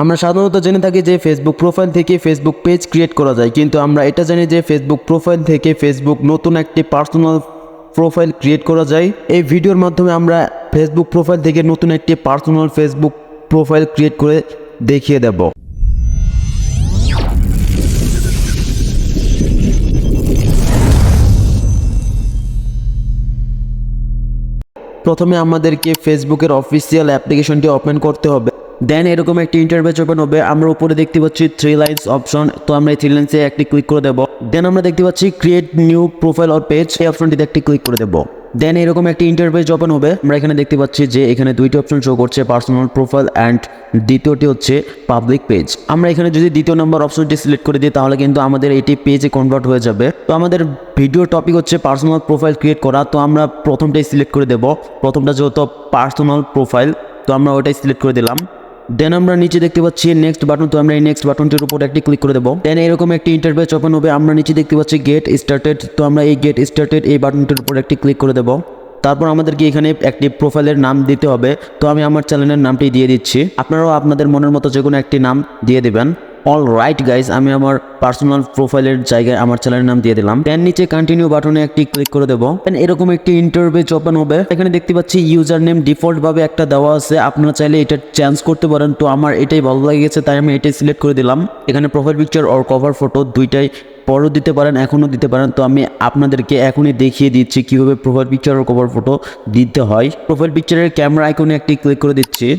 আমরা সাধারণত জেনে থাকি যে ফেসবুক প্রোফাইল থেকে ফেসবুক পেজ ক্রিয়েট করা যায়, কিন্তু আমরা এটা জানি যে ফেসবুক প্রোফাইল থেকে ফেসবুক নতুন একটি পার্সোনাল প্রোফাইল ক্রিয়েট করা যায়। এই ভিডিওর মাধ্যমে আমরা ফেসবুক প্রোফাইল থেকে নতুন একটি পার্সোনাল ফেসবুক প্রোফাইল ক্রিয়েট করে দেখিয়ে দেব। প্রথমে আমাদেরকে ফেসবুকের অফিসিয়াল অ্যাপ্লিকেশনটি ওপেন করতে হবে। দেন এরকম একটি ইন্টারফেস ওপেন হবে। আমরা উপরে দেখতে পাচ্ছি 3 লাইনস অপশন, তো আমরা এই 3 লাইনসে একটি ক্লিক করে দেব। দেন আমরা দেখতে পাচ্ছি create new profile or page, এই অপশনটিতে একটি ক্লিক করে দেব। দেন এরকম একটি ইন্টারফেস ওপেন হবে। আমরা এখানে দেখতে পাচ্ছি যে এখানে দুইটি অপশন শো করছে, পার্সোনাল প্রোফাইল অ্যান্ড দ্বিতীয়টি হচ্ছে পাবলিক পেজ। আমরা এখানে যদি দ্বিতীয় নম্বর অপশনটি সিলেক্ট করে দিই তাহলে কিন্তু আমাদের এটি পেজে কনভার্ট হয়ে যাবে। তো আমাদের ভিডিওর টপিক হচ্ছে পার্সোনাল প্রোফাইল ক্রিয়েট করা, তো আমরা প্রথমটাই সিলেক্ট করে দেব। প্রথমটা যেহেতু পার্সোনাল প্রোফাইল, তো আমরা ওটাই সিলেক্ট করে দিলাম। দেন আমরা নিচে দেখতে পাচ্ছি নেক্সট বাটন, তো আমরা এই নেক্সট বাটনটির উপর একটি ক্লিক করে দেবো। দেন এরকম একটি ইন্টারফেস ওপেন হবে। আমরা নিচে দেখতে পাচ্ছি গেট স্টার্টেড, তো আমরা এই গেট স্টার্টেড এই বাটনটির উপর একটি ক্লিক করে দেবো। তারপর আমাদেরকে এখানে একটি প্রোফাইলের নাম দিতে হবে, তো আমি আমার চ্যানেলের নামটি দিয়ে দিচ্ছি। আপনারাও আপনাদের মনের মতো যে কোনো একটি নাম দিয়ে দেবেন। অল রাইট গাইজ, আমি আমার পার্সোনাল প্রোফাইলের জায়গায় আমার চ্যানেলের নাম দিয়ে দিলাম। দেন নিচে কন্টিনিউ বাটনে একটি ক্লিক করে দেবো। দেন এরকম একটি ইন্টারফেস ওপেন হবে। এখানে দেখতে পাচ্ছি ইউজার নেম ডিফল্ট ভাবে একটা দেওয়া আছে, আপনারা চাইলে এটা চেঞ্জ করতে পারেন। তো আমার এটাই ভালো লেগেছে তাই আমি এটাই সিলেক্ট করে দিলাম। এখানে প্রোফাইল পিকচার আর কভার ফটো দুইটাই পরও দিতে পারেন, এখনও দিতে পারেন। তো আমি আপনাদেরকে এখনই দেখিয়ে দিচ্ছি কিভাবে প্রোফাইল পিকচার আর কভার ফটো দিতে হয়। প্রোফাইল পিকচারের ক্যামেরা আইকনে একটি ক্লিক করে দিচ্ছি।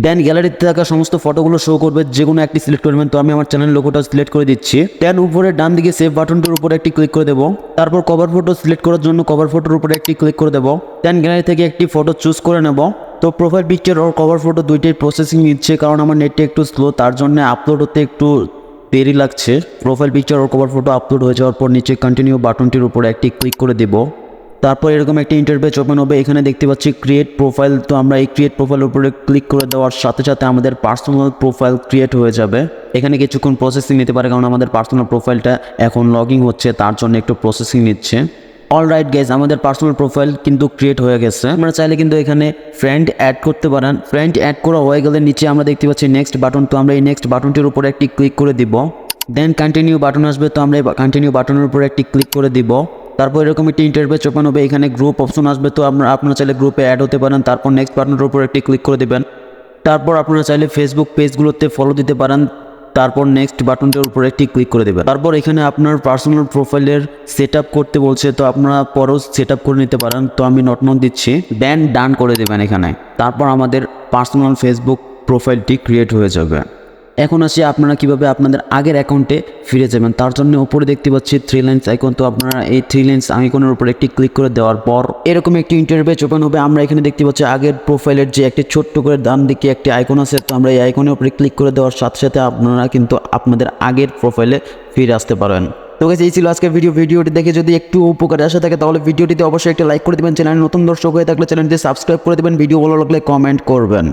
দেন গ্যালারিতে থাকা সমস্ত ফটোগুলো শো করবে, যে কোনো একটি সিলেক্ট করবেন। তো আমি আমার চ্যানেল লোগোটা সিলেক্ট করে দিচ্ছি। দেন উপরে ডান দিকে সেভ বাটনটির উপরে একটি ক্লিক করে দেবো। তারপর কভার ফটো সিলেক্ট করার জন্য কভার ফটোর উপরে একটি ক্লিক করে দেবো। দেন গ্যালারি থেকে একটি ফটো চুজ করে নেব। তো প্রোফাইল পিকচার আর কভার ফটো দুইটাই প্রসেসিং নিচ্ছে, কারণ আমার নেটটা একটু স্লো, তার জন্য আপলোড হতে একটু দেরি লাগছে। প্রোফাইল পিকচার আর কভার ফটো আপলোড হয়ে যাওয়ার পর নিচে কন্টিনিউ বাটনটির উপরে একটি ক্লিক করে দেব। তারপর এরকম একটি ইন্টারফেস ওপেন হবে। এখানে দেখতে পাচ্ছি ক্রিয়েট প্রোফাইল, তো আমরা এই ক্রিয়েট প্রোফাইলের উপরে ক্লিক করে দেওয়ার সাথে সাথে আমাদের পার্সোনাল প্রোফাইল ক্রিয়েট হয়ে যাবে। এখানে কিছুক্ষণ প্রসেসিং নিতে পারে, কারণ আমাদের পার্সোনাল প্রোফাইলটা এখন লগইন হচ্ছে, তার জন্য একটু প্রসেসিং নিচ্ছে। অল রাইট গাইজ, আমাদের পার্সোনাল প্রোফাইল কিন্তু ক্রিয়েট হয়ে গেছে। আমরা চাইলে কিন্তু এখানে ফ্রেন্ড অ্যাড করতে পারেন। ফ্রেন্ড অ্যাড করা হয়ে গেলে নিচে আমরা দেখতে পাচ্ছি নেক্সট বাটন, তো আমরা এই নেক্সট বাটনটির উপরে একটি ক্লিক করে দিব। দেন কন্টিনিউ বাটন আসবে, তো আমরা এই কন্টিনিউ বাটনের উপরে একটি ক্লিক করে দিব। তারপর এরকম একটি ইন্টারফেস ওপেন হবে। এখানে গ্রুপ অপশন আসবে, তো আপনারা চাইলে গ্রুপে অ্যাড হতে পারেন। তারপর নেক্সট বাটনের উপর একটি ক্লিক করে দেবেন। তারপর আপনারা চাইলে ফেসবুক পেজগুলোতে ফলো দিতে পারেন। তারপর নেক্সট বাটনটির উপর একটি ক্লিক করে দেবেন। তারপর এখানে আপনার পার্সোনাল প্রোফাইলের সেট আপ করতে বলছে, তো আপনারা পরও সেট আপ করে নিতে পারেন। তো আমি নট দিচ্ছি, দেন ডান করে দেবেন এখানে। তারপর আমাদের পার্সোনাল ফেসবুক প্রোফাইলটি ক্রিয়েট হয়ে যাবে। এখন আসি আপনারা কিভাবে আপনাদের আগের অ্যাকাউন্টে ফিরে যাবেন। তার জন্য উপরে দেখতে পাচ্ছি 3 লাইনস আইকন, তো আপনারা এই 3 লাইনস আইকনের উপর একটি ক্লিক করে দেওয়ার পর এরকম একটি ইন্টারফেস ওপেন হবে। আমরা এখানে দেখতে পাচ্ছি আগের প্রোফাইলের যে একটি ছোট্ট করে ডান দিকে একটি আইকন আছে, তো আমরা এই আইকনের উপরে ক্লিক করে দেওয়ার সাথে সাথে আপনারা কিন্তু আপনাদের আগের প্রোফাইলে ফিরে আসতে পারেন। তো গাইস, এই ছিল আজকের ভিডিওটি দেখে যদি একটু উপকারে আসে থাকে তাহলে ভিডিওটিতে অবশ্যই একটা লাইক করে দেবেন। চ্যানেলে নতুন দর্শক হয়ে থাকলে চ্যানেলটি সাবস্ক্রাইব করে দেবেন। ভিডিও ভালো লাগলে কমেন্ট করবেন।